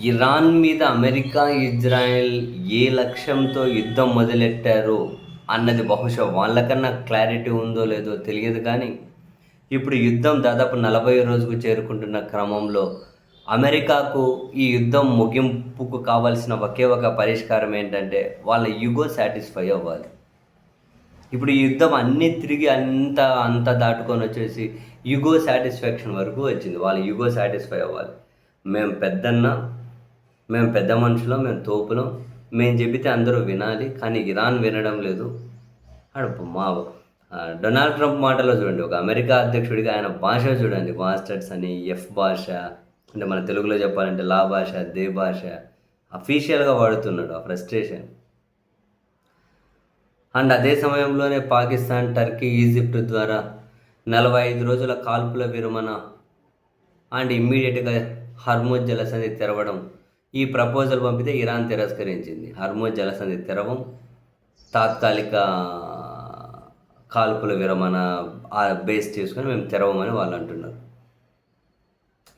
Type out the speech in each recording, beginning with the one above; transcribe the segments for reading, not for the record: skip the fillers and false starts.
Iran మీద America, Israel ఏ లక్ష్యంతో యుద్ధం మొదలెట్టారో అన్నది బహుశా వాళ్ళకన్నా క్లారిటీ ఉందో లేదో తెలియదు కానీ, ఇప్పుడు యుద్ధం దాదాపు 40 రోజుకు చేరుకుంటున్న క్రమంలో అమెరికాకు ఈ యుద్ధం ముగింపుకు కావాల్సిన ఒకే ఒక పరిష్కారం ఏంటంటే, వాళ్ళ ఇగో సాటిస్ఫై అవ్వాలి. ఇప్పుడు ఈ యుద్ధం అన్నీ తిరిగి అంతా దాటుకొని వచ్చేసి ఇగో సాటిస్ఫాక్షన్ వరకు వచ్చింది. వాళ్ళ ఇగో సాటిస్ఫై అవ్వాలి. మేము పెద్దన్న, మేము పెద్ద మనుషులం, మేము తోపులం, మేము చెబితే అందరూ వినాలి, కానీ ఇరాన్ వినడం లేదు. మా డొనాల్డ్ ట్రంప్ మాటలో చూడండి, ఒక అమెరికా అధ్యక్షుడిగా ఆయన భాష చూడండి, మాస్టర్స్ అని, ఎఫ్ భాష అంటే మన తెలుగులో చెప్పాలంటే లా భాష, దే భాష అఫీషియల్గా వాడుతున్నాడు. ఆ ఫ్రస్ట్రేషన్. అండ్ అదే సమయంలోనే పాకిస్తాన్, టర్కీ, ఈజిప్ట్ ద్వారా 45 రోజుల కాల్పుల విరమణ అండ్ ఇమ్మీడియట్గా హర్మోజ్ జలసంధి తెరవడం, ఈ ప్రపోజల్ పంపితే ఇరాన్ తిరస్కరించింది. హర్మోజ్ జలసంధి తెరవం, తాత్కాలిక కాల్పుల విరమణ బేస్ చేసుకొని మేము తెరవమని వాళ్ళు అంటున్నారు.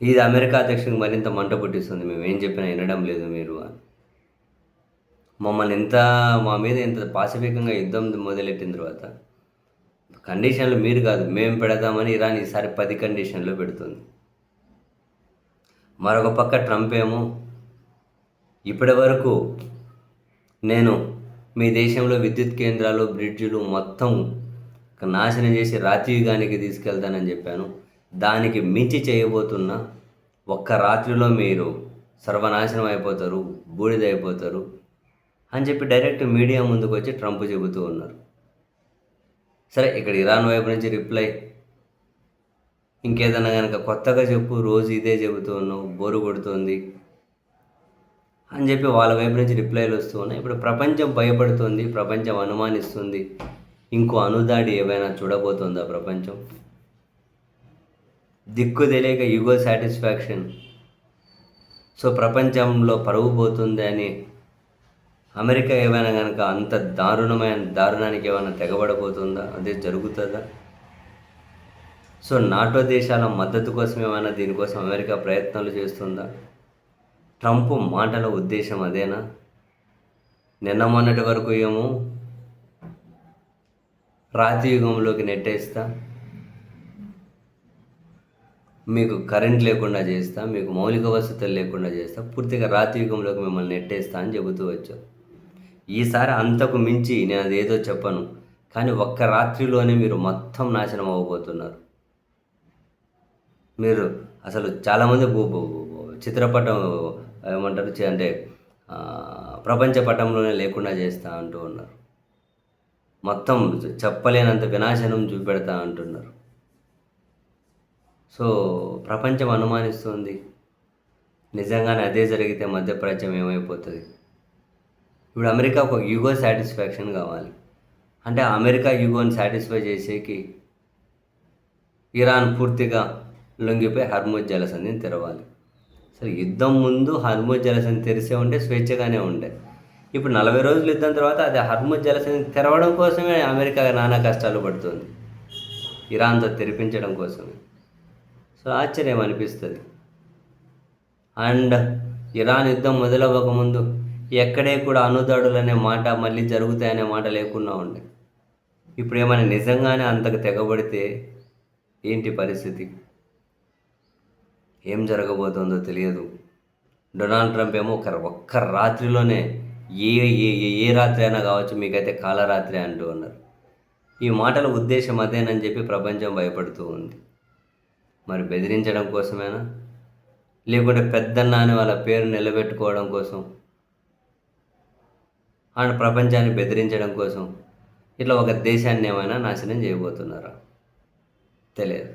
ఇది అమెరికా అధ్యక్షుడికి మరింత మంట పుట్టిస్తుంది. మేము ఏం చెప్పినా వినడం లేదు మీరు అని. మమ్మల్ని మా మీద ఇంత పాసిఫికంగా యుద్ధం మొదలెట్టిన తర్వాత కండిషన్లు మీరు కాదు మేము పెడతామని ఇరాన్ ఈసారి 10 కండిషన్లు పెడుతుంది. మరొక పక్క ట్రంప్ ఏమో ఇప్పటి వరకు నేను మీ దేశంలో విద్యుత్ కేంద్రాలు, బ్రిడ్జులు మొత్తం నాశనం చేసి రాత్రియుగానికి తీసుకెళ్తానని చెప్పాను, దానికి మించి చేయబోతున్నా, ఒక్క రాత్రిలో మీరు సర్వనాశనం అయిపోతారు, బూడిదైపోతారు అని చెప్పి డైరెక్ట్ మీడియా ముందుకు వచ్చి ట్రంప్ చెబుతూ ఉన్నారు. సరే, ఇక్కడ ఇరాన్ వైపు నుంచి రిప్లై ఇంకేదన్నా కనుక కొత్తగా చెప్పు, రోజు ఇదే చెబుతూ ఉన్నావు, బోరు కొడుతుంది అని చెప్పి వాళ్ళ వైపు నుంచి రిప్లైలు వస్తూ ఉన్నాయి. ఇప్పుడు ప్రపంచం భయపడుతుంది, ప్రపంచం అనుమానిస్తుంది. ఇంకో అనుదాడి ఏమైనా చూడబోతుందా ప్రపంచం? దిక్కు తెలియక యుగో సాటిస్ఫాక్షన్. సో ప్రపంచంలో పరువు పోతుంది అని అమెరికా ఏమైనా కనుక అంత దారుణానికి ఏమైనా తెగబడబోతుందా? అదే జరుగుతుందా? సో నాటో దేశాల మద్దతు కోసం ఏమైనా దీనికోసం అమెరికా ప్రయత్నాలు చేస్తుందా? ట్రంప్ మాటల ఉద్దేశం అదేనా? నిన్న మొన్నటి వరకు ఏమో రాతి యుగంలోకి నెట్టేస్తా, మీకు కరెంట్ లేకుండా చేస్తా, మీకు మౌలిక వసతులు లేకుండా చేస్తా, పూర్తిగా రాతి యుగంలోకి మిమ్మల్ని నెట్టేస్తా అని చెబుతూ వచ్చారు. ఈసారి అంతకు మించి నేను అదేదో చెప్పను, కానీ ఒక్క రాత్రిలోనే మీరు మొత్తం నాశనం అవ్వబోతున్నారు. మీరు అసలు చాలామంది చిత్రపటం ఏమంటారు అంటే ప్రపంచ పటంలోనే లేకుండా చేస్తా అంటూ ఉన్నారు. మొత్తం చెప్పలేనంత వినాశనం చూపెడతా అంటున్నారు. సో ప్రపంచం అనుమానిస్తుంది, నిజంగానే అదే జరిగితే మధ్యప్రాచ్యం ఏమైపోతుంది? ఇప్పుడు అమెరికా ఒక యుగో సాటిస్ఫాక్షన్ కావాలి. అంటే అమెరికా యుగోని సాటిస్ఫై చేసేకి ఇరాన్ పూర్తిగా లొంగిపోయి హర్మోజ్ జలసంధిని తెరవాలి. సరే, యుద్ధం ముందు హర్మోజ్ జలసంధి తెరిసే ఉంటే స్వేచ్ఛగానే ఉండే. ఇప్పుడు 40 రోజులు యుద్ధం తర్వాత అది హర్మోజ్ జలసంధి తెరవడం కోసమే అమెరికా నానా కష్టాలు పడుతుంది, ఇరాన్తో తెరిపించడం కోసమే. సో ఆశ్చర్యం అనిపిస్తుంది. అండ్ ఇరాన్ యుద్ధం మొదలవ్వకముందు ఎక్కడే కూడా అణుదాడులు అనే మాట, మళ్ళీ జరుగుతాయనే మాట లేకుండా ఉండే. ఇప్పుడు ఏమైనా నిజంగానే అంతకు తెగబడితే ఏంటి పరిస్థితి? ఏం జరగబోతుందో తెలియదు. డొనాల్డ్ ట్రంప్ ఏమో ఒక్క రాత్రిలోనే ఏ ఏ ఏ రాత్రి అయినా కావచ్చు, మీకైతే కాలరాత్రి అంటూ ఉన్నారు. ఈ మాటల ఉద్దేశం అదేనని చెప్పి ప్రపంచం భయపడుతూ ఉంది. మరి బెదిరించడం కోసమేనా, లేకుంటే పెద్దన్న అని వాళ్ళ పేరు నిలబెట్టుకోవడం కోసం అండ్ ప్రపంచాన్ని బెదిరించడం కోసం ఇట్లా ఒక దేశాన్ని ఏమైనా నాశనం చేయబోతున్నారా? తెలియదు.